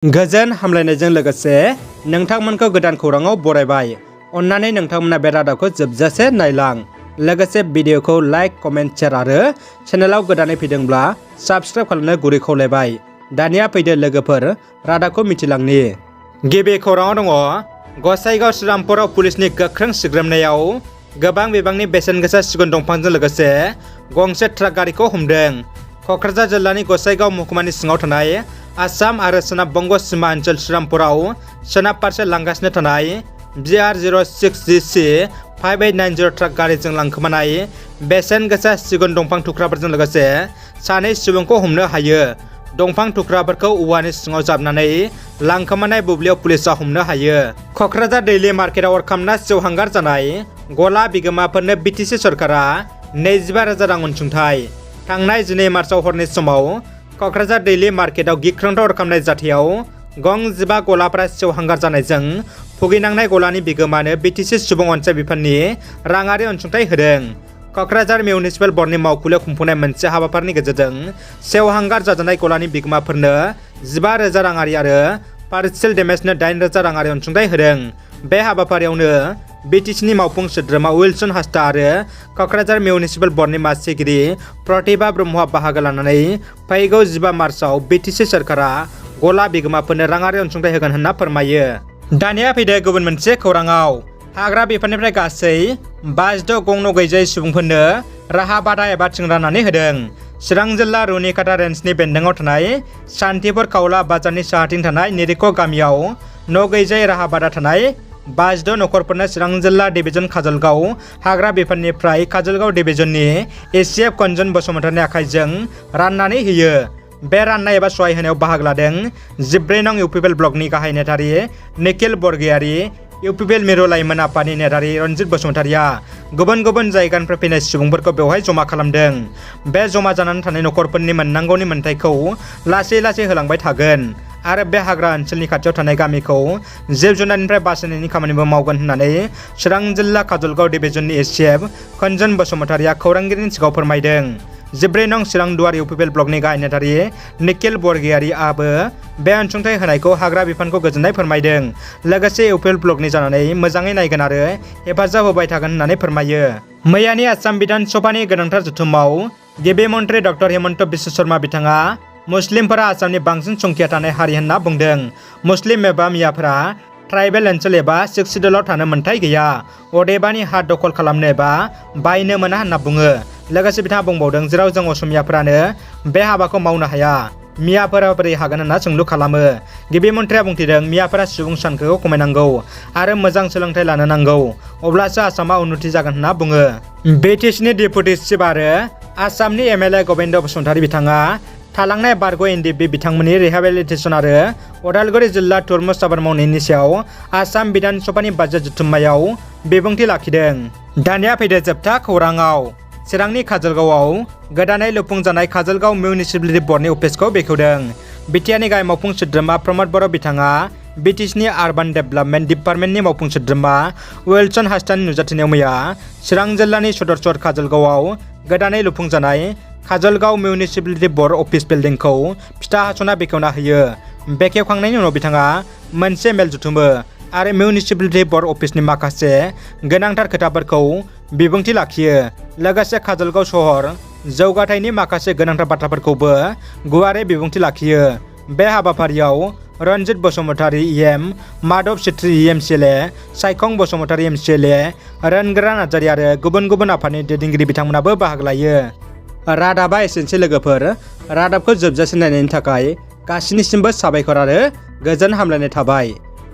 गोजोन हामलायनायजों लोगोसे नोंथांमोनखौ गोदान खौराङाव बरायबाय। अन्नानै नोंथांमोना बे रादाबखौ जोबजासे नायलां। लोगोसे भिडिअखौ लाइक, कमेन्ट, शेयार आरो चेनेलाव गोदानै फैदोंब्ला साबस्क्राइब खालामनो गुरै खावलायबाय। दानिया फैदो लोगोफोर रादाबखौ मिथिलांनि। गिबि खौराङाव दङ गसाइगाव श्रीरामपुराव पुलिसनि गोख्रों सिग्रोमनायाव गोबां बिबांनि बेसेन गोसा सिगुन दंफांजों लोगोसे गंसे ट्राक गारिखौ हमदों। क'क्राझार जिल्लानि गसाइगाव महकुमानि सिङाव थानाय आसाम आरो सोनाब बंग सीमा ओनसोल श्रीरामपुराव सोनाब फारसे लांगासिनो थानाय BR06GC 5890 ट्राक गारिजों लांखोमानाय बेसेन गोसा सिगुन दंफां थुख्राफोरजों लोगोसे सानै सुबुंखौ हमनो हायो। दंफां थुख्राफोरखौ औवानि सिङाव जाबनानै लांखोमानाय बुब्लियाव पुलिसा हमनो हायो। क'क्राझार दैलि मार्केटआव अर खामना सेवहांगार जानाय गला बिगोमाफोरनो BTC सरकारा 25,000 रां अनसुंथाइ। थांनाय 12 मार्चआव हरनि समाव क'क्राझार दैलि मार्केटआव गिख्रंथाव अर खामनाय जाथायाव गं 15 गलाफोरा सेवहांगार जानायजों भुगिनांनाय गलानि बिगोमानो BTC सुबुं अनसाइ बिफाननि राङारि अनसुंथाइ होदों। क'क्राझार मिउनिसिपेल बर्डनि मावखुलियाव खुंफुंनाय मोनसे हाबाफारिनि गेजेरजों सेवहांगार जाजानाय गलानि बिगोमाफोरनो 15,000 राङारि आरो पार्सियेल डेमेजनो 8,000 राङारि अनसुंथाइ होदों। बे हाबाफारियावनो BTCनि मावफुं सोद्रोमा उइलसन हास्दा आरो क'क्राझार मिउनिसिपेल बर्डनि मासिगिरि प्रतिभा ब्रह्मआ बाहागो लानानै फैगौ 15 मार्चआव BTC सरकारा गला बिगोमाफोरनो राङारि अनसुंथाइ होगोन होनना फोरमायो। दानिया फैदो गुबुन मोनसे खौराङाव। हाग्रा बिफाननिफ्राय गासै 56 गं न' गैजायै सुबुंफोरनो राहा बादा एबा थिं राननानै होदों। चिरां जिल्ला रुनिकाटा रेन्जनि बेन्दोङाव थानाय सान्तिपुर खावला बाजारनि साहाथिं थानाय निरिख गामियाव न' गैजायै राहा बादा थानाय 56 नखरफोरनो चिरां जिल्ला डिभिजन काजलगाव हाग्रा बिफाननिफ्राय काजलगाव डिभिजननि ACF कन्जन बसुमतारिनि आखाइजों राननानै होयो। बे राननाय एबा सहाय होनायाव बाहागो लादों 14 नं UPPL ब्लकनि गाहाय नेथारि निखिल बरगयारी, UPPL मिरु लाइमोन आफादनि नेथारि रनजित बसुमतारिया गुबुन गुबुन जायगानिफ्राय फैनाय सुबुंफोरखौ बेवहाय जमा खालामदों। बे जमा जानानै थानाय नखरफोरनि मोननांगौनि मोन्थाइखौ लासै लासै होलांबाय थागोन आरो बे हाग्रा ओनसोलनि खाथियाव थानाय गामिखौ जिब जुनारनिफ्राय बासायनायनि खामानिबो मावगोन होननानै चिरां जिल्ला काजलगाव डिभिजननि ACF कन्जन बसुमतारिया खौरांगिरिनि सिगाङाव फोरमायदों। 14 नं चिरां दुवार UPPL ब्लकनि गाहाय नेथारि निखिल बरगयारीआबो बे अनसुंथाइ होनायखौ हाग्रा बिफानखौ गोजोननाय फोरमायदों। लोगोसे UPPL ब्लकनि जानानै मोजाङै नायगोन आरो हेफाजाब होबाय थागोन होननानै फोरमायो। मैयानि आसाम बिधान सभानि गोनांथार जथुमाव गिबि मन्त्रि डक्टर हेमन्त बिश्व शर्मा बिथाङा मुस्लिमफोरा आसामनि बांसिन संखिया थानाय हारि होनना बुंदों। मुस्लिम एबा मियाफोरा ट्राइबेल ओनसोल एबा 6 सिडुलाव थानो मोन्थाइ गैया, अदेबानि हा दखल खालामनो एबा बायनो मोना होनना बुङो। लोगोसे बिथाङा बुंबावदों जेराव जों असमियाफोरानो बे हाबाखौ मावनो हाया, मियाफोरा बोरै हागोन होनना सोंलु खालामो। गिबि मन्थ्रिया बुंथिदों मियाफोरा सुबुं सानखोखौ खमायनांगौ आरो मोजां सोलोंथाइ लानो नांगौ, अब्लासो आसामा उन्नति जागोन होनना बुङो। BTCनि डेपुटि चिफ आरो आसामनि MLA गबिन्द बसुमतारी बिथाङा थालांनाय बारग' NDP बिथांमोननि रिहेबिलिटेसन आरो उदालगुरि जिल्ला तुरमुस आबाद मावनायनि सायाव आसाम बिधान सभानि बाजेट जथुम्मायाव बिबुंथि लाखिदों। दानिया फैदो जोबथा खौराङाव। चिरांनि काजलगावआव गोदानै लुफुंजानाय काजलगाव मिउनिसिपेलिटि बर्डनि अफिसखौ बेखेवदों। BTAनि गाहाय मावफुं सोद्रोमा प्रमद बर' बिथाङा BTCनि आर्बान डेभेलपमेन्ट डिपार्टमेन्टनि मावफुं सोद्रोमा उइलसन हास्दानि नुजाथिनायाव मैया चिरां जिल्लानि सदर सहर काजलगावआव गोदानै लुफुंजानाय काजलगाव मिउनिसिपेलिटि बर्ड अफिस बिल्डिंखौ फिथा हास'ना बेखेवना होयो। बेखेवखांनायनि उनाव बिथाङा मोनसे मेल जुथुमो आरो मिउनिसिपेलिटि बर्ड अफिसनि माखासे गोनांथार खोथाफोरखौ बिबुंथि लाखियो। लोगोसे काजलगाव सहर जौगाथायनि माखासे गोनांथार बाथ्राफोरखौबो गुवारै बिबुंथि लाखियो। बे हाबाफारियाव Ranjit Basumatary EM, Madhav सिट्रि MCLA, सायखं Basumatary MCLA, Rongora Narzary आरो गुबुन गुबुन आफादनि दैदेनगिरि बिथांमोनाबो बाहागो लायो। रादाबा एसेनोसै लोगोफोर। रादाबखौ जोबजासिम नायनायनि थाखाय गासिनिसिमबो साबायखर आरो गोजोन हामलायनाय थाबाय।